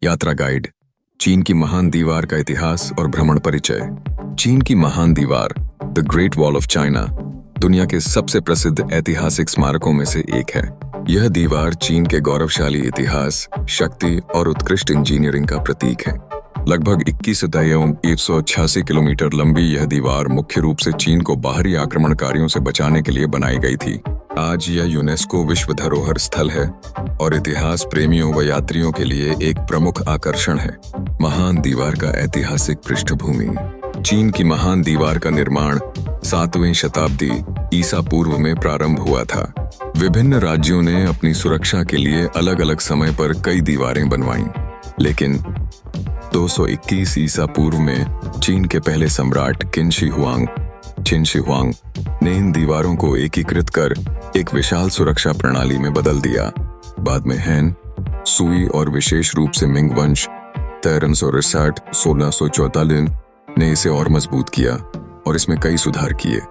यात्रा गाइड, चीन की महान दीवार का इतिहास और भ्रमण परिचय। चीन की महान दीवार the great wall of China दुनिया के सबसे प्रसिद्ध ऐतिहासिक स्मारकों में से एक है। यह दीवार चीन के गौरवशाली इतिहास, शक्ति और उत्कृष्ट इंजीनियरिंग का प्रतीक है। लगभग 21,186 किलोमीटर लंबी यह दीवार मुख्य रूप से चीन को बाहरी आक्रमणकारियों से बचाने के लिए बनाई गई थी। आज यह यूनेस्को विश्व धरोहर स्थल है और इतिहास प्रेमियों व यात्रियों के लिए एक प्रमुख आकर्षण है। महान दीवार का ऐतिहासिक पृष्ठभूमि। चीन की महान दीवार का निर्माण 7वीं शताब्दी ईसा पूर्व में प्रारंभ हुआ था। विभिन्न राज्यों ने अपनी सुरक्षा के लिए अलग अलग समय पर कई दीवारें बनवाईं, लेकिन 221 ईसा पूर्व में चीन के पहले सम्राट किन शी हुआंग ने इन दीवारों को एकीकृत कर एक विशाल सुरक्षा प्रणाली में बदल दिया। बाद में हैन, सुई और विशेष रूप से मिंग वंश 1367-1644 ने इसे और मजबूत किया और इसमें कई सुधार किए।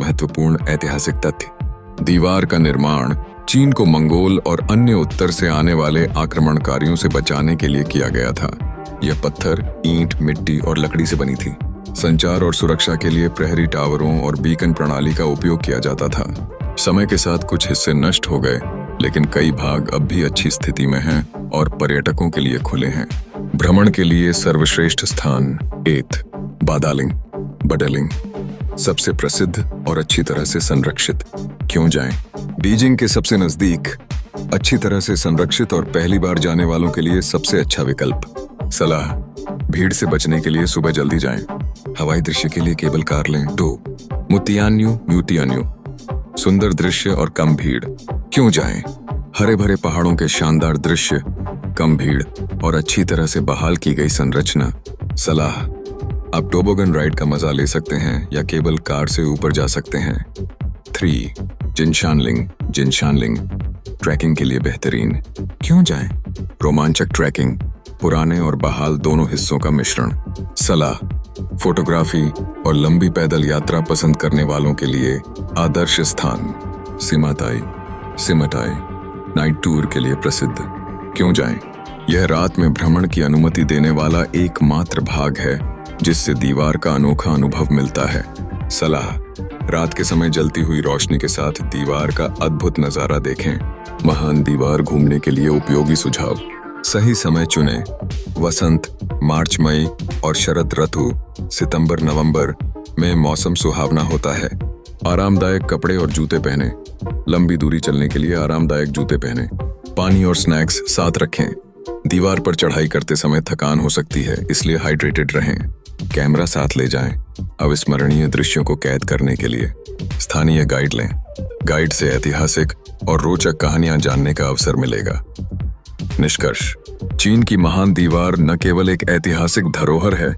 महत्वपूर्ण ऐतिहासिक तथ्य। दीवार का निर्माण चीन को मंगोल और अन्य उत्तर से आने वाले आक्रमणकारियों से बचाने के लिए किया गया था। यह पत्थर, ईंट, मिट्टी और लकड़ी से बनी थी। संचार और सुरक्षा के लिए प्रहरी टावरों और बीकन प्रणाली का उपयोग किया जाता था। समय के साथ कुछ हिस्से नष्ट हो गए, लेकिन कई भाग अब भी अच्छी स्थिति में हैं और पर्यटकों के लिए खुले हैं। भ्रमण के लिए सर्वश्रेष्ठ स्थान। 8 बडालिंग सबसे प्रसिद्ध और अच्छी तरह से संरक्षित। क्यों जाएं? बीजिंग के सबसे नजदीक, अच्छी तरह से संरक्षित और पहली बार जाने वालों के लिए सबसे अच्छा विकल्प। सलाह, भीड़ से बचने के लिए सुबह जल्दी जाएं। हवाई दृश्य के लिए केबल कार लें। 2 म्यूटियान्यू सुंदर दृश्य और कम भीड़। क्यों जाएं? हरे भरे पहाड़ों के शानदार दृश्य, कम भीड़ और अच्छी तरह से बहाल की गई संरचना। सलाह, आप टोबोगन राइड का मजा ले सकते हैं या केबल कार से ऊपर जा सकते हैं। 3 जिनशानलिंग ट्रैकिंग के लिए बेहतरीन। क्यों जाएं? रोमांचक ट्रैकिंग, पुराने और बहाल दोनों हिस्सों का मिश्रण। सलाह, फोटोग्राफी और लंबी पैदल यात्रा पसंद करने वालों के लिए आदर्श स्थान। सिमाताई नाइट टूर के लिए प्रसिद्ध। क्यों जाएं? यह रात में भ्रमण की अनुमति देने वाला एकमात्र भाग है जिससे दीवार का अनोखा अनुभव मिलता है। सलाह, रात के समय जलती हुई रोशनी के साथ दीवार का अद्भुत नजारा देखें। महान दीवार घूमने के लिए उपयोगी सुझाव। सही समय चुनें। वसंत, मार्च मई और शरद ऋतु सितंबर-नवंबर में मौसम सुहावना होता है। आरामदायक कपड़े और जूते पहनें। लंबी दूरी चलने के लिए आरामदायक जूते पहनें। पानी और स्नैक्स साथ रखें। दीवार पर चढ़ाई करते समय थकान हो सकती है, इसलिए हाइड्रेटेड रहें। कैमरा साथ ले जाएं, अविस्मरणीय दृश्यों को कैद करने के लिए। स्थानीय गाइड लें। गाइड से ऐतिहासिक और रोचक कहानियां जानने का अवसर मिलेगा। निष्कर्ष, चीन की महान दीवार न केवल एक ऐतिहासिक धरोहर है,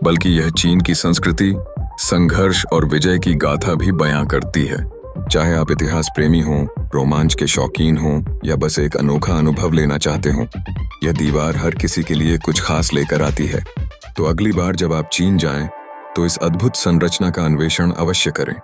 बल्कि यह चीन की संस्कृति, संघर्ष और विजय की गाथा भी बयां करती है। चाहे आप इतिहास प्रेमी हों, रोमांच के शौकीन हों या बस एक अनोखा अनुभव लेना चाहते हों, यह दीवार हर किसी के लिए कुछ खास लेकर आती है। तो अगली बार जब आप चीन जाएं, तो इस अद्भुत संरचना का अन्वेषण अवश्य करें।